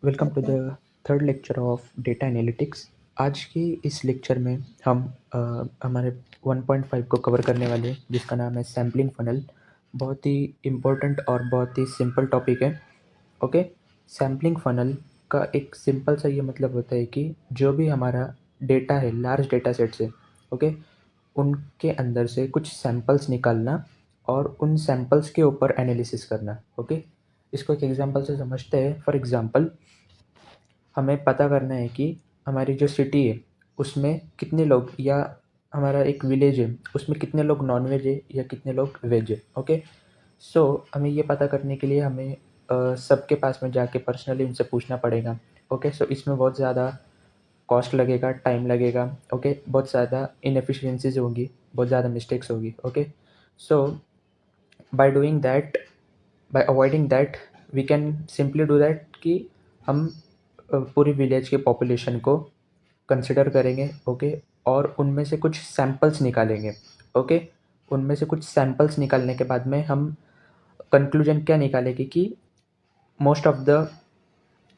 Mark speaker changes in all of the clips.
Speaker 1: Welcome to the third lecture of data analytics. आज की इस लेक्चर में हम हमारे 1.5 को कवर करने वाले हैं, जिसका नाम है सैम्पलिंग फनल। बहुत ही इम्पोर्टेंट और बहुत ही सिंपल टॉपिक है। ओके, सैम्पलिंग फनल का एक सिंपल सा ये मतलब होता है कि जो भी हमारा डेटा है, लार्ज डेटा सेट से, ओके, उनके अंदर से कुछ सैंपल्स निकालना और उन सैंपल्स के ऊपर एनालिसिस करना। ओके, इसको एक एग्जांपल से समझते हैं। फॉर एग्जांपल, हमें पता करना है कि हमारी जो सिटी है उसमें कितने लोग, या हमारा एक विलेज है उसमें कितने लोग नॉन वेज है या कितने लोग वेज है। ओके, सो हमें ये पता करने के लिए हमें सबके पास में जाके पर्सनली उनसे पूछना पड़ेगा। ओके, सो इसमें बहुत ज़्यादा कॉस्ट लगेगा, टाइम लगेगा। ओके, बहुत ज़्यादा इनएफिशिएंसीज होंगी, बहुत ज़्यादा मिस्टेक्स होगी। Okay, so by doing that, by avoiding that, we can simply do that कि हम पूरी विलेज के पॉपुलेशन को कंसिडर करेंगे। ओके, और उनमें से कुछ सैंपल्स निकालेंगे। ओके, उनमें से कुछ सैंपल्स निकालने के बाद में हम कंक्लूजन क्या निकालेंगे कि मोस्ट ऑफ द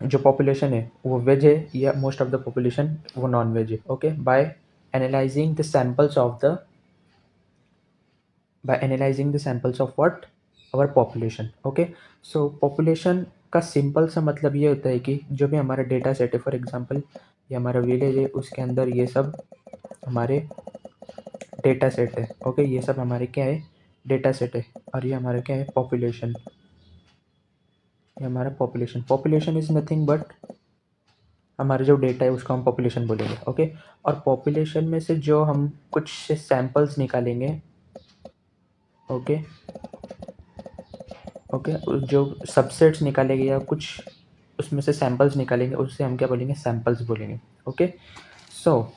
Speaker 1: जो पॉपुलेशन है वो वेज है या मोस्ट ऑफ द पॉपुलेशन वो नॉन वेज है। Okay, analyzing the samples of the by analyzing the samples of what, our population. Okay, so population का सिंपल सा मतलब ये होता है कि जो भी हमारा डेटा सेट है, फॉर एग्जांपल ये हमारा विलेज है, उसके अंदर ये सब हमारे डेटा सेट है। ओके, ये सब हमारे क्या है, डेटा सेट है। और ये हमारा क्या है, पॉपुलेशन। ये हमारा population, population is nothing but हमारा जो डेटा है उसको हम पॉपुलेशन बोलेंगे। ओके, और पॉपुलेशन में से जो हम कुछ सैंपल्स निकालेंगे, ओके, ओके, जो सबसेट्स निकालेंगे या कुछ उसमें से सैंपल्स निकालेंगे, उससे हम क्या बोलेंगे, सैंपल्स बोलेंगे। Okay, so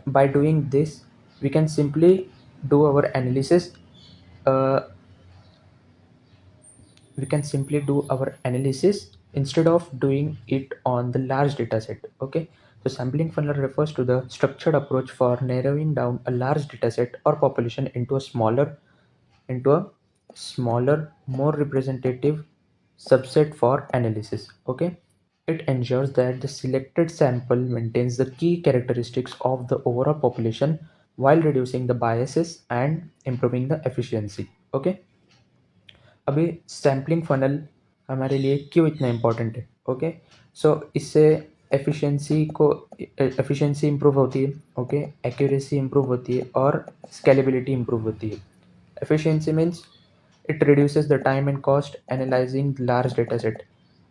Speaker 1: by doing this we can simply do our analysis, we can simply do our analysis instead of doing it on the large data set. Okay, so sampling funnel refers to the structured approach for narrowing down a large data set or population into a smaller, more representative subset for analysis. Okay, it ensures that the selected sample maintains the key characteristics of the overall population while reducing the biases and improving the efficiency. Okay, अभी sampling funnel हमारे लिए क्यों इतना important है। Okay, सो इससे efficiency improve होती है। Okay, accuracy improve होती है और स्केलेबिलिटी इम्प्रूव होती है। Efficiency means it reduces the time and cost analysing large data set.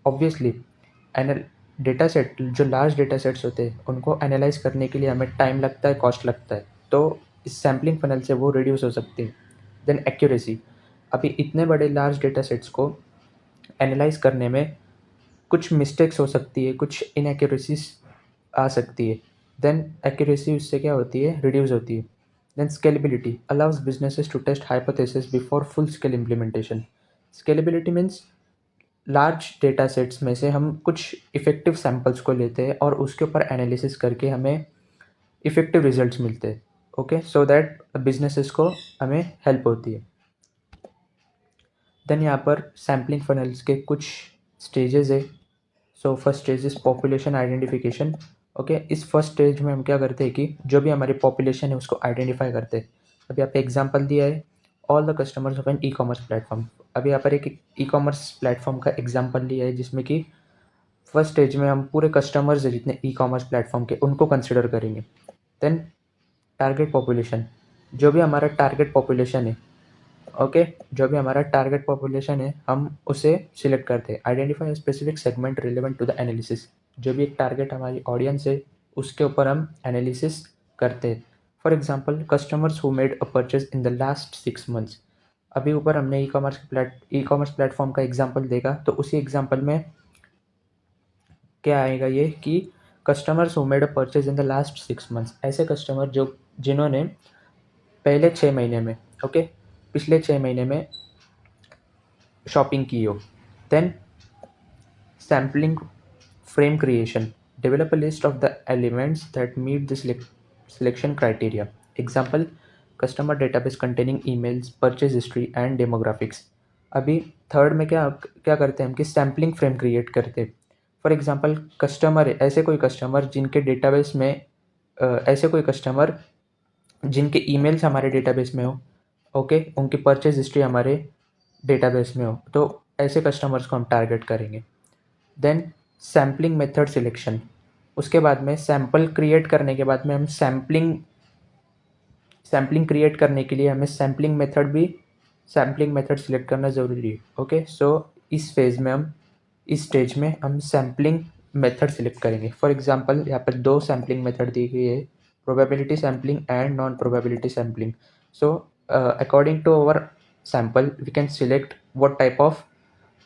Speaker 1: Obviously anal data set, जो लार्ज डेटा सेट्स होते हैं उनको एनालाइज करने के लिए हमें टाइम लगता है, कॉस्ट लगता है, तो इस सैम्पलिंग फनल से वो रिड्यूस हो सकती है। देन एक्यूरेसी, अभी इतने बड़े लार्ज डेटा सेट्स को एनालाइज करने में कुछ मिस्टेक्स हो सकती है, कुछ इनएक्यूरेसीज आ सकती है। देन एक्यूरेसी उससे क्या होती है, रिड्यूस होती है। Then scalability allows businesses to test hypothesis before full scale implementation. Scalability means large data sets में से हम कुछ इफ़ेक्टिव सैंपल्स को लेते हैं और उसके ऊपर एनालिसिस करके हमें इफ़ेक्टिव रिजल्ट्स मिलते हैं। ओके, सो दैट बिजनेसेस को हमें हेल्प होती है। देन यहाँ पर सैम्पलिंग फनल्स के कुछ स्टेजेस है। So first stage is population identification. Okay, इस फर्स्ट स्टेज में हम क्या करते हैं कि जो भी हमारी पॉपुलेशन है उसको आइडेंटिफाई करते हैं। अभी आप एग्जांपल दिया है, all the customers of an e commerce platform. अभी यहाँ पर एक ई कॉमर्स प्लेटफॉर्म का एग्जांपल लिया है, जिसमें कि फर्स्ट स्टेज में हम पूरे कस्टमर्स है जितने ई कॉमर्स प्लेटफॉर्म के, उनको कंसिडर करेंगे। देन टारगेट पॉपुलेशन, जो भी हमारा टारगेट पॉपुलेशन है, ओके, जो भी हमारा टारगेट पॉपुलेशन है हम उसे सिलेक्ट करते हैं। Identify specific segment relevant to the analysis, जो भी एक टारगेट हमारी ऑडियंस है उसके ऊपर हम एनालिसिस करते हैं। For example, customers who made a purchase in the last 6 months. अभी ऊपर हमने ई कॉमर्स प्लेटफॉर्म का एग्जांपल देखा, तो उसी एग्जांपल में क्या आएगा ये कि customers who made a purchase in the last 6 months, ऐसे कस्टमर जो जिन्होंने पहले 6 महीने में, ओके, पिछले 6 महीने में शॉपिंग की हो। Then sampling frame creation, develop a list of the elements that meet the selection criteria. Example, customer database containing emails, purchase history and demographics. अभी थर्ड में क्या क्या करते हैं हम कि सैम्पलिंग फ्रेम क्रिएट करते हैं। फॉर एग्जांपल कस्टमर है, ऐसे कोई कस्टमर जिनके डेटाबेस में ऐसे कोई कस्टमर जिनके ईमेल्स हमारे डेटाबेस में हो, ओके, उनकी परचेज हिस्ट्री हमारे डेटाबेस में हो, तो ऐसे कस्टमर्स को हम टारगेट करेंगे। देन सैम्पलिंग मेथड सिलेक्शन, उसके बाद में सैम्पल क्रिएट करने के बाद में हम सैम्पलिंग क्रिएट करने के लिए हमें सैम्पलिंग मेथड सिलेक्ट करना ज़रूरी है। ओके, सो इस स्टेज में हम सैम्पलिंग मेथड सिलेक्ट करेंगे। फॉर एग्जांपल यहाँ पर दो सैम्पलिंग मेथड दी गई है, probability sampling and non probability sampling. So according to our sample we can select what type of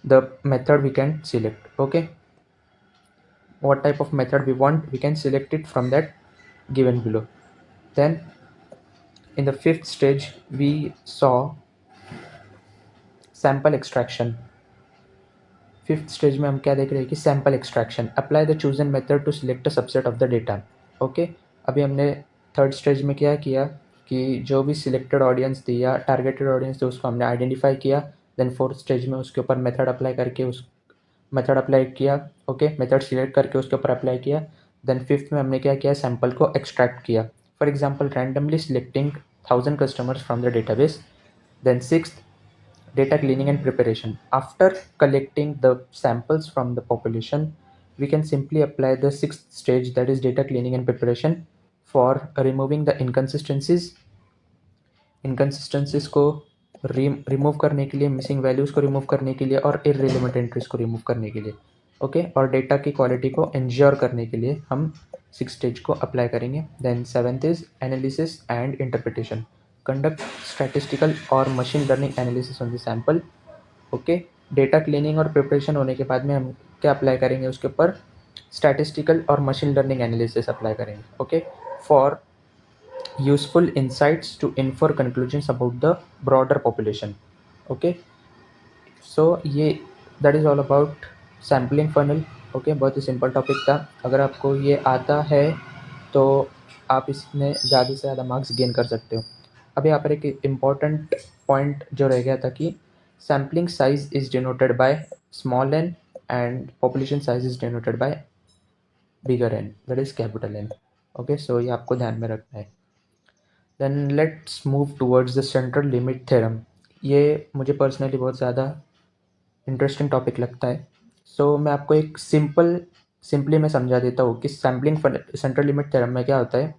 Speaker 1: the method we can select. Okay, what type of method we want, we can select it from that given below. Then in the fifth stage we saw sample extraction. Fifth stage में हम क्या देख रहे हैं कि sample extraction, apply the chosen method to select a subset of the data. Okay, अभी हमने third stage में क्या किया कि जो भी सिलेक्टेड ऑडियंस थी या टारगेटेड ऑडियंस थी उसको हमने आइडेंटिफाई किया। देन फोर्थ स्टेज में उसके ऊपर मेथड अप्लाई करके उस मेथड अप्लाई किया। ओके, मेथड सिलेक्ट करके उसके ऊपर अप्लाई किया। देन फिफ्थ में हमने क्या किया, सैम्पल को एक्सट्रैक्ट किया। For example randomly selecting 1000 customers from the database. Then sixth, data cleaning and preparation. After collecting the samples from the population, we can simply apply the sixth stage, that is data cleaning and preparation, for removing the inconsistencies को remove करने के लिए, missing values को remove करने के लिए और irrelevant entries को रिमूव करने के लिए। ओके, और डेटा की क्वालिटी को इंश्योर करने के लिए हम सिक्स स्टेज को अप्लाई करेंगे। Then seventh is analysis and interpretation, conduct statistical और machine learning analysis on the sample. Okay, data cleaning और प्रिपरेशन होने के बाद में हम क्या अप्लाई करेंगे, उसके ऊपर स्टैटिस्टिकल और मशीन लर्निंग एनालिसिस अप्लाई करेंगे। Okay, for useful insights to infer conclusions about the broader population. Okay, so ये that is all about sampling funnel. Okay, बहुत ही सिंपल टॉपिक था। अगर आपको ये आता है तो आप इसमें ज़्यादा से ज़्यादा मार्क्स गेन कर सकते हो। अभी यहाँ पर एक इम्पॉर्टेंट पॉइंट जो रह गया था कि sampling size is denoted by small n and population size is denoted by bigger N, that is capital N. Okay, so ये आपको ध्यान में रखना है। Then let's move towards the central limit theorem. ये मुझे पर्सनली बहुत ज़्यादा इंटरेस्टिंग टॉपिक लगता है। सो मैं आपको एक सिंपली मैं समझा देता हूँ कि सैम्पलिंग सेंट्रल लिमिट थ्योरम में क्या होता है।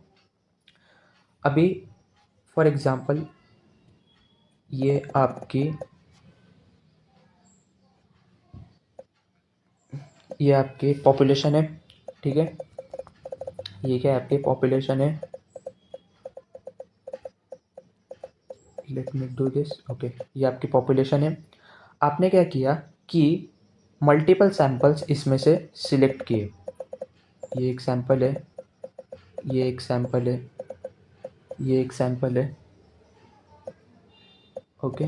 Speaker 1: अभी फॉर एग्जांपल ये आपकी पॉपुलेशन है, ठीक है, ये क्या आपकी पॉपुलेशन है। Let me do this. Okay, ये आपकी पॉपुलेशन है। आपने क्या किया कि मल्टीपल सैम्पल्स इसमें से सिलेक्ट किए। ये एक सैम्पल है, ये एक सैम्पल है, ये एक सैम्पल है। ओके,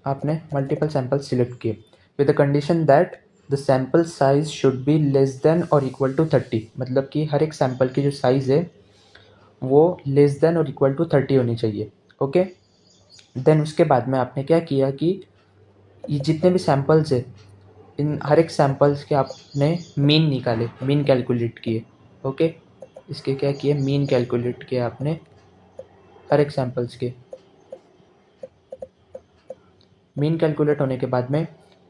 Speaker 1: आपने मल्टीपल सैम्पल्स सिलेक्ट किए with the condition that the sample size should be less than और इक्वल टू 30। मतलब कि हर एक सैम्पल की जो साइज़ है वो लेस देन और इक्वल टू 30 होनी चाहिए। ओके, देन उसके बाद में आपने क्या किया कि ये जितने भी सैम्पल्स है इन हर एक सैम्पल्स के आपने मीन निकाले, मीन कैलकुलेट किए। ओके, इसके क्या किए, मीन कैलकुलेट किए आपने हर एक सैम्पल्स के। मीन कैलकुलेट होने के बाद में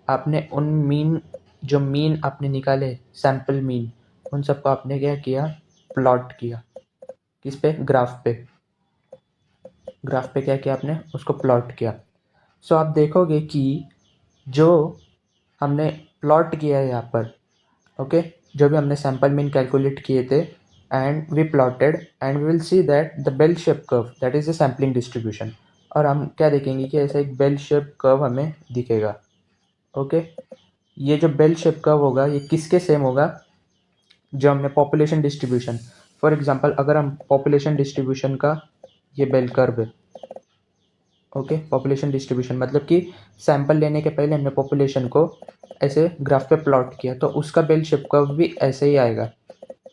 Speaker 1: आपने उन मीन आपने निकाले, सैम्पल मीन, उन सबको आपने क्या किया, प्लॉट किया। किस पे, ग्राफ पे। ग्राफ पे क्या किया आपने, उसको प्लॉट किया। सो आप देखोगे कि जो हमने प्लॉट किया है यहाँ पर, ओके, जो भी हमने सैम्पल मीन कैलकुलेट किए थे and we plotted and we will see that the bell shape curve that is the sampling distribution. और हम क्या देखेंगे कि ऐसा एक बेल शेप कर्व हमें दिखेगा। ओके, ये जो बेल शेप कर्व होगा ये किसके सेम होगा, जो हमने पॉपुलेशन डिस्ट्रीब्यूशन, फॉर एग्जांपल अगर हम पॉपुलेशन डिस्ट्रीब्यूशन का ये बेल कर्व है। ओके, पॉपुलेशन डिस्ट्रीब्यूशन मतलब कि सैंपल लेने के पहले हमने पॉपुलेशन को ऐसे ग्राफ पे प्लॉट किया तो उसका बेल शेप कर्व भी ऐसे ही आएगा।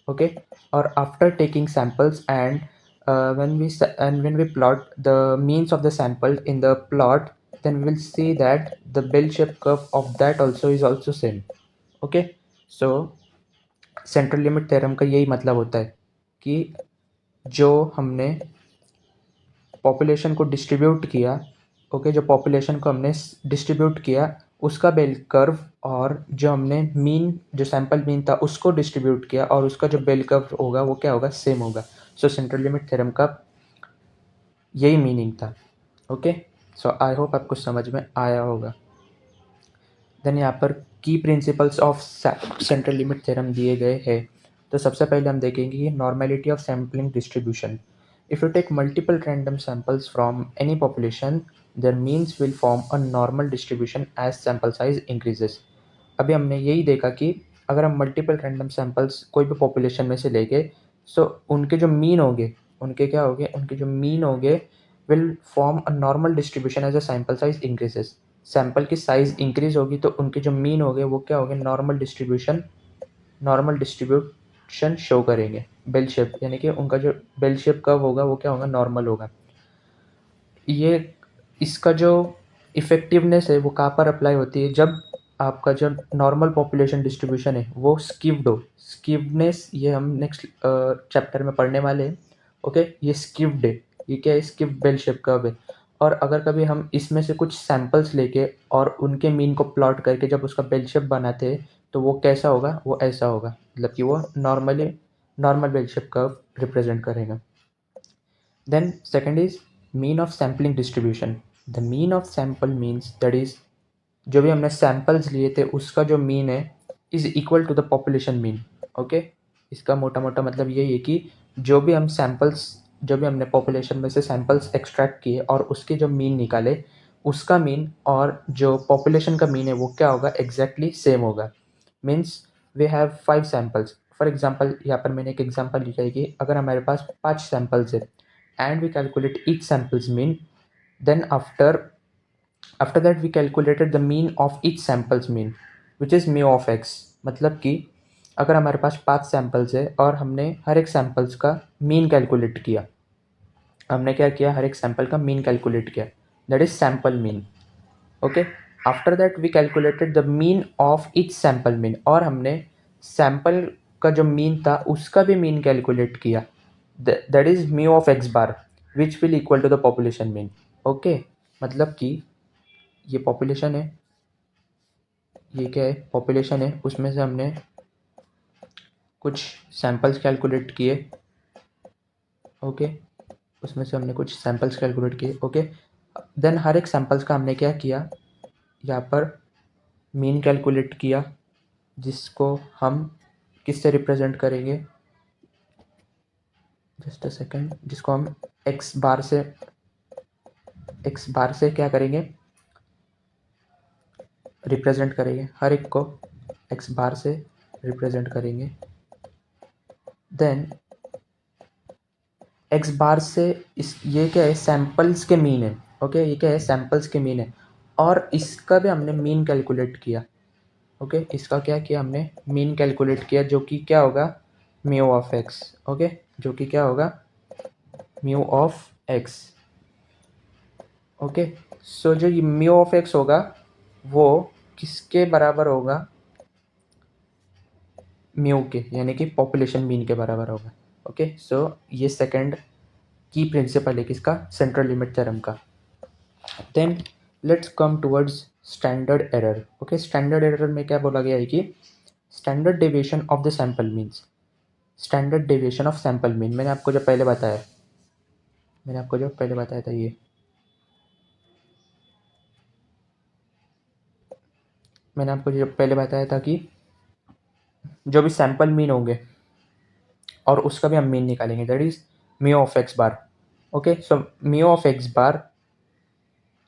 Speaker 1: ओके, और after taking samples and when we plot the means of the sample in the plot, then we will see that the bell shaped curve of that also is also same. Okay, so central limit theorem का यही मतलब होता है कि जो हमने population को distribute किया, ओके, जो पॉपुलेशन को हमने डिस्ट्रीब्यूट किया उसका बेल कर्व, और जो हमने मीन, जो सैंपल मीन था उसको डिस्ट्रीब्यूट किया और उसका जो बेल कर्व होगा वो क्या होगा, सेम होगा. सो सेंट्रल लिमिट थ्योरम का यही मीनिंग था. ओके, सो आई होप आपको समझ में आया होगा. देन यहाँ पर key principles of central limit theorem दिए गए हैं. तो सबसे पहले हम देखेंगे कि normality of sampling distribution. If you take multiple random samples from any population, their means will form a normal distribution as sample size increases. अभी हमने यही देखा कि अगर हम मल्टीपल रैंडम सैंपल्स कोई भी पॉपुलेशन में से लेंगे, सो उनके जो मीन होंगे, उनके क्या होंगे, उनके जो मीन होंगे will form a normal distribution as a sample size increases. Sample की साइज इंक्रीज होगी तो उनके जो मीन होंगे वो क्या होंगे, नॉर्मल डिस्ट्रीब्यूशन शो करेंगे. बेल शेप, यानी कि उनका जो बेल शेप कर्व होगा वो क्या होगा, नॉर्मल होगा. ये इसका जो इफ़ेक्टिवनेस है वो कहाँ पर अप्लाई होती है, जब आपका जो नॉर्मल पॉपुलेशन डिस्ट्रीब्यूशन है वो स्किव्ड हो. स्किव्डनेस ये हम नेक्स्ट चैप्टर में पढ़ने वाले हैं. ओके, ये स्किव्ड है. ये क्या है, स्किव्ड बेल शेप कर्व है. और अगर कभी हम इसमें से कुछ सैंपल्स लेके और उनके मीन को प्लॉट करके जब उसका बेल शेप बनाते हैं तो वो कैसा होगा, वो ऐसा होगा, मतलब कि वो normal bell shape curve represent करेगा. Then second is mean of sampling distribution. The mean of sample means, that is, जो भी हमने सैम्पल्स लिए थे उसका जो मीन है is equal to the population mean. Okay, इसका मोटा मोटा मतलब यही है कि जो भी हमने पॉपुलेशन में से सैम्पल्स एक्सट्रैक्ट किए और उसके जो मीन निकाले, उसका मीन और जो पॉपुलेशन का मीन है वो क्या होगा, एग्जैक्टली सेम होगा. Means we have 5 samples. For example, यहाँ पर मैंने एक एग्जाम्पल लिखा है कि अगर हमारे पास 5 सैम्पल्स है and we calculate each sample's mean, then after that we calculated the mean of each sample's mean, which is mu of x. मतलब कि अगर हमारे पास 5 सैम्पल्स है और हमने हर एक सैम्पल्स का मीन कैलकुलेट किया, हमने क्या किया, हर एक सैम्पल का मीन कैलकुलेट किया, that is sample mean. Okay, after that we calculated the mean of each sample mean, और हमने सैम्पल का जो मीन था उसका भी मीन कैलकुलेट किया, that is mu of x bar which will equal to the population mean. Okay, मतलब कि ये पॉपुलेशन है, ये क्या है, पॉपुलेशन है, उसमें से हमने कुछ सैम्पल्स कैलकुलेट किए. ओके, उसमें से हमने कुछ सैम्पल्स कैलकुलेट किए. ओके, देन हर एक सैम्पल्स का हमने क्या किया, यहाँ पर मीन कैलकुलेट किया, जिसको हम किससे रिप्रेजेंट करेंगे, जस्ट अ सेकेंड, जिसको हम एक्स बार से क्या करेंगे, रिप्रेजेंट करेंगे, हर एक को एक्स बार से रिप्रेजेंट करेंगे. देन एक्स बार से ये क्या है, सैम्पल्स के मीन है. ओके, ये क्या है, सैम्पल्स के मीन है, और इसका भी हमने मीन कैलकुलेट किया. ओके, इसका क्या किया, हमने मीन कैलकुलेट किया, जो कि क्या होगा, म्यू ऑफ एक्स. ओके, जो कि क्या होगा, म्यू ऑफ एक्स. ओके, सो जो ये म्यू ऑफ एक्स होगा वो किसके बराबर होगा, म्यू के, यानी कि पॉपुलेशन मीन के बराबर होगा. ओके, सो ये सेकंड की प्रिंसिपल है किसका, सेंट्रल लिमिट थ्योरम का. Then let's come towards standard error. Okay, standard error में क्या बोला गया है कि standard deviation of the sample means, standard deviation of sample mean, मैंने आपको जो पहले बताया था, ये मैंने आपको जो पहले बताया था कि जो भी सैंपल मीन होंगे और उसका भी हम मीन निकालेंगे, that is mu of x bar. Okay, so mu of x bar,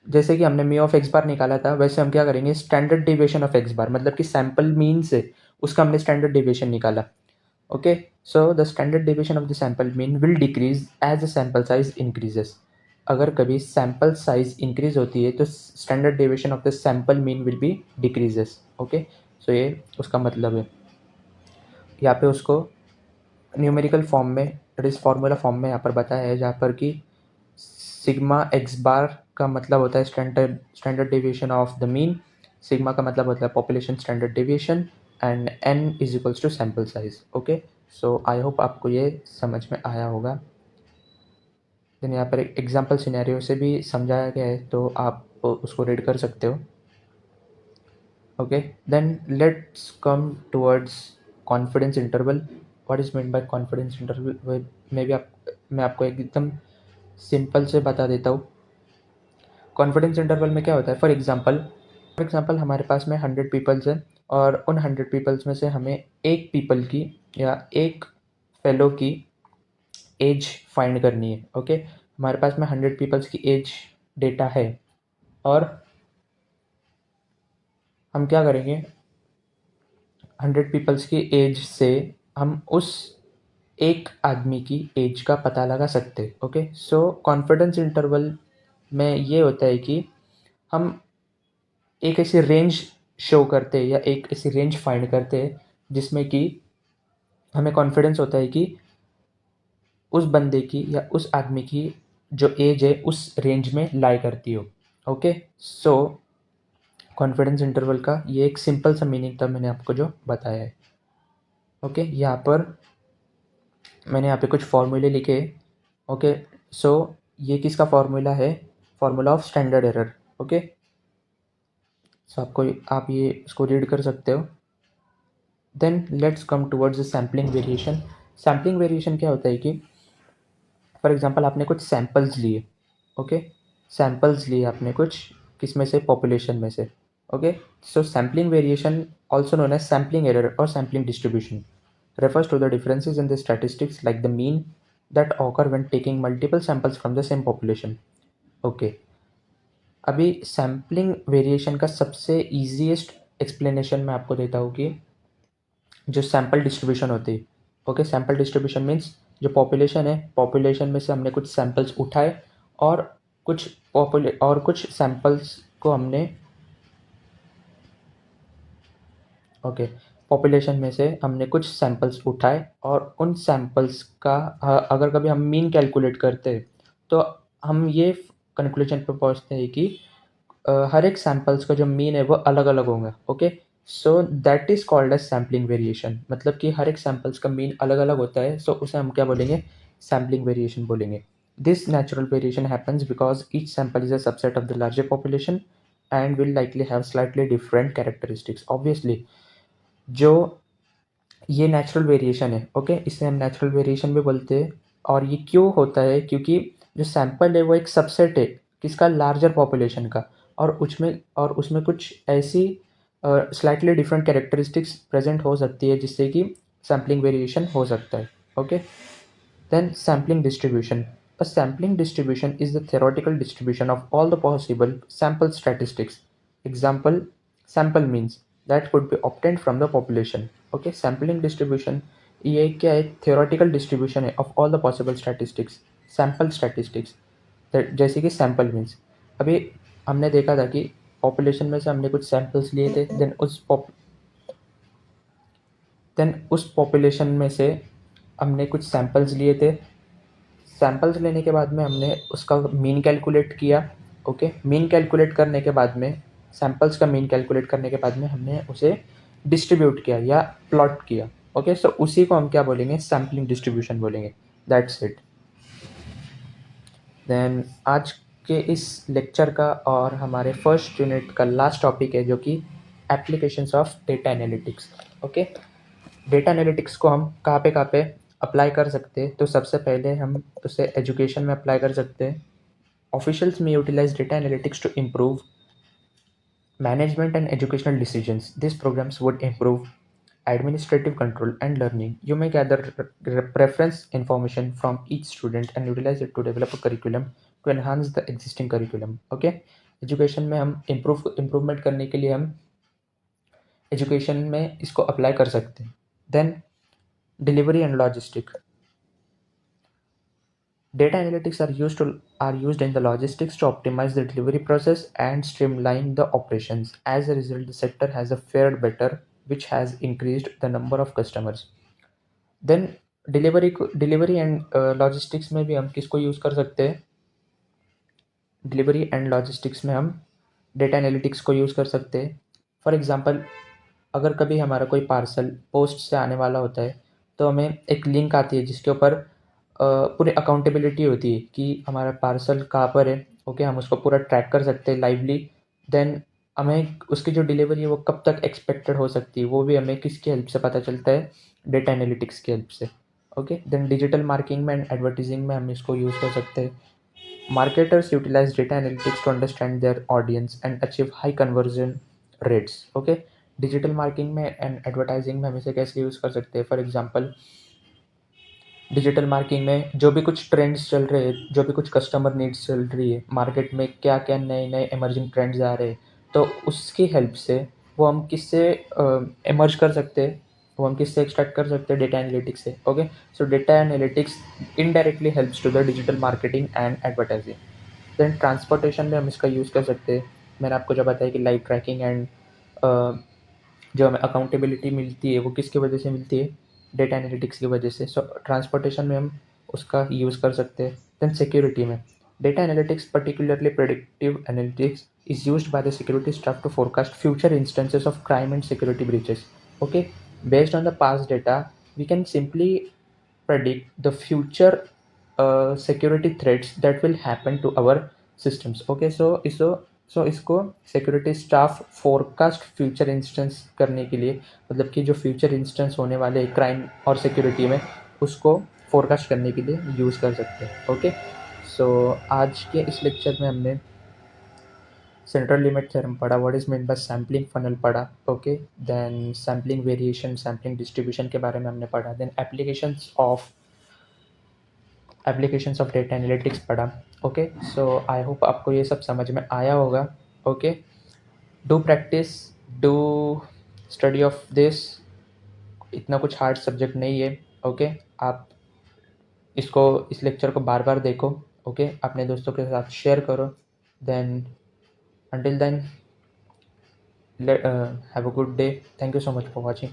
Speaker 1: जैसे कि हमने म्यू ऑफ एक्स बार निकाला था वैसे हम क्या करेंगे, standard deviation of x bar, मतलब कि सैंपल मीन से उसका हमने स्टैंडर्ड डेविएशन निकाला. Okay, so the standard deviation of the sample mean will decrease as the sample size increases. अगर कभी सैंपल साइज इंक्रीज होती है तो standard deviation of the sample mean will be decreases. Okay, so ये उसका मतलब है. यहाँ पे उसको न्यूमेरिकल फॉर्म में, इट इज़ फार्मूला फॉर्म में यहाँ पर बताया है, जहाँ पर कि सिग्मा एक्स बार का मतलब होता है standard deviation of the mean, sigma का मतलब होता है population standard deviation and n is equals to sample size. Okay, so I hope आपको ये समझ में आया होगा। देन यहाँ पर एक एग्जाम्पल सिनेरियो से भी समझाया गया है, तो आप उसको रीड कर सकते हो। Okay, then let's come towards confidence interval. What is mean by confidence interval? मैं आपको एकदम सिंपल से बता देता हूँ। कॉन्फिडेंस इंटरवल में क्या होता है, फॉर एग्जांपल हमारे पास में 100 पीपल्स हैं और उन 100 पीपल्स में से हमें एक पीपल की या एक फेलो की एज फाइंड करनी है। ओके, हमारे पास में 100 पीपल्स की एज डेटा है और हम क्या करेंगे, 100 पीपल्स की एज से हम उस एक आदमी की एज का पता लगा सकते हैं। ओके, सो कॉन्फिडेंस इंटरवल में ये होता है कि हम एक ऐसी रेंज शो करते हैं या एक ऐसी रेंज फाइंड करते हैं जिसमें कि हमें कॉन्फिडेंस होता है कि उस बंदे की या उस आदमी की जो एज है उस रेंज में लाई करती हो। ओके, सो कॉन्फिडेंस इंटरवल का ये एक सिंपल सा मीनिंग था, मैंने आपको जो बताया है। ओके, यहाँ पर मैंने यहाँ पे कुछ फॉर्मूले लिखे। ओके, सो ये किसका फॉर्मूला है, formula of standard error. Okay, so आप ये इसको रीड कर सकते हो। Then let's come towards the sampling variation. Sampling variation क्या होता है कि फॉर एग्जांपल आपने कुछ सैम्पल्स लिए। ओके, सैम्पल्स लिए आपने कुछ, किस में से, पॉपुलेशन में से। Okay, so sampling variation also known as sampling error और sampling distribution refers to the differences in the statistics like the mean that occur when taking multiple samples from the same population. Okay, अभी sampling variation का सबसे easiest explanation मैं आपको देता हूँ कि जो सैम्पल डिस्ट्रीब्यूशन होती है। ओके, सैम्पल डिस्ट्रीब्यूशन मीन्स जो पॉपुलेशन है, पॉपुलेशन में से हमने कुछ सैम्पल्स उठाए और कुछ सैम्पल्स को हमने ओके, पॉपुलेशन में से हमने कुछ सैम्पल्स उठाए और उन सैम्पल्स का अगर कभी हम मीन कैलकुलेट करते हैं तो हम ये कंक्लूजन पे पहुंचते हैं कि हर एक सैम्पल्स का जो मीन है वो अलग अलग होगा। Okay, so that is called as sampling variation, मतलब कि हर एक सैम्पल्स का मीन अलग अलग होता है, सो उसे हम क्या बोलेंगे, सैम्पलिंग वेरिएशन बोलेंगे। This natural variation happens because each sample is a subset of the larger population and will likely have slightly different characteristics. Obviously जो ये नेचुरल वेरिएशन है, ओके, इसे हम नेचुरल वेरिएशन भी बोलते हैं। और ये क्यों होता है, क्योंकि जो सैंपल है वो एक सबसेट है किसका, लार्जर पॉपुलेशन का, और उसमें कुछ ऐसी स्लाइटली डिफरेंट कैरेक्टरिस्टिक्स प्रेजेंट हो सकती है जिससे कि सैम्पलिंग वेरिएशन हो सकता है। Okay, then sampling distribution. A sampling distribution is the theoretical distribution of all the possible sample statistics. Example, sample means that could be obtained from the population. Okay, sampling distribution ये क्या है, theoretical distribution है of all the possible statistics, sample statistics. जैसे कि sample means, अभी हमने देखा था कि पॉपुलेशन में से हमने कुछ सैम्पल्स लिए थे, देन उस पॉपुलेशन में से हमने कुछ सैम्पल्स लिए थे। सैम्पल्स लेने के बाद में हमने उसका मीन कैलकुलेट किया। ओके, मीन कैलकुलेट करने के बाद में, सैम्पल्स का मीन कैलकुलेट करने के बाद में हमने उसे डिस्ट्रीब्यूट किया या प्लॉट किया। ओके, सो उसी को हम क्या बोलेंगे, सैम्पलिंग डिस्ट्रीब्यूशन बोलेंगे। That's it. देन आज के इस लेक्चर का और हमारे फर्स्ट यूनिट का लास्ट टॉपिक है जो कि applications of data analytics. Okay, data analytics को हम कहाँ पे अप्लाई कर सकते हैं, तो सबसे पहले हम उसे एजुकेशन में अप्लाई कर सकते हैं। Officials may utilize data analytics to improve management and educational decisions. These programs would improve administrative control and learning. You may gather preference information from each student and utilize it to develop a curriculum to enhance the existing curriculum. Okay, education में हम improvement करने के लिए हम education में इसको apply कर सकते हैं। Then delivery and logistic, data analytics are used in the logistics to optimize the delivery process and streamline the operations. As a result, the sector has fared better, which has increased the number of customers. Then delivery and logistics में भी हम किसको use कर सकते हैं, delivery and logistics में हम data analytics को यूज़ कर सकते हैं। फॉर एग्ज़ाम्पल, अगर कभी हमारा कोई पार्सल पोस्ट से आने वाला होता है, तो हमें एक लिंक आती है जिसके ऊपर पूरी अकाउंटेबिलिटी होती है कि हमारा पार्सल कहाँ पर है। ओके, हम उसको पूरा ट्रैक कर सकते हैं लाइवली। देन हमें उसकी जो डिलीवरी है वो कब तक एक्सपेक्टेड हो सकती है, वो भी हमें किसकी हेल्प से पता चलता है, डेटा एनालिटिक्स की हेल्प से। ओके, देन डिजिटल मार्केटिंग में एंड एडवर्टाइजिंग में हम इसको यूज़ कर सकते हैं। Marketers utilize data analytics to understand their audience and achieve high conversion rates. Okay, digital marketing में एंड एडवर्टाइजिंग में हम इसे कैसे यूज़ कर सकते हैं? फॉर एग्जांपल, डिजिटल मार्केटिंग में जो भी कुछ ट्रेंड्स चल रहे हैं, जो भी कुछ कस्टमर नीड्स चल रही है, मार्केट में क्या क्या नए नए इमर्जिंग ट्रेंड्स आ रहे हैं, तो उसकी हेल्प से वो हम किससे इमर्ज कर सकते हैं, वो हम किससे एक्सट्रैक्ट कर सकते हैं? डेटा एनालिटिक्स से। Okay, so data analytics indirectly helps to the digital marketing and advertising. Then transportation में हम इसका यूज़ कर सकते हैं। मैंने आपको जब बताया कि लाइव ट्रैकिंग एंड जो हमें अकाउंटेबिलिटी मिलती है वो किसकी वजह से मिलती है? डेटा एनालिटिक्स की वजह से। सो ट्रांसपोर्टेशन में हम उसका यूज़ कर सकते हैं। देन सिक्योरिटी में data analytics, particularly predictive analytics, is used by the security staff to forecast future instances of crime and security breaches. Okay, based on the past data, we can simply predict the future security threats that will happen to our systems. Okay, so इसको security staff forecast future instance करने के लिए, मतलब कि जो future instance होने वाले crime और सिक्योरिटी में, उसको फोरकास्ट करने के लिए यूज़ कर सकते हैं। ओके, सो आज के इस लेक्चर में हमने सेंट्रल लिमिट थ्योरम पढ़ा, what is mean by sampling funnel पढ़ा। Okay, then sampling variation, sampling distribution के बारे में हमने पढ़ा। Then applications of data analytics पढ़ा। ओके, सो आई होप आपको ये सब समझ में आया होगा। Okay, do practice, do study of this. इतना कुछ हार्ड सब्जेक्ट नहीं है। ओके, आप इस लेक्चर को बार बार देखो। ओके, अपने दोस्तों के साथ शेयर करो। Then until then, have a good day. Thank you so much for watching.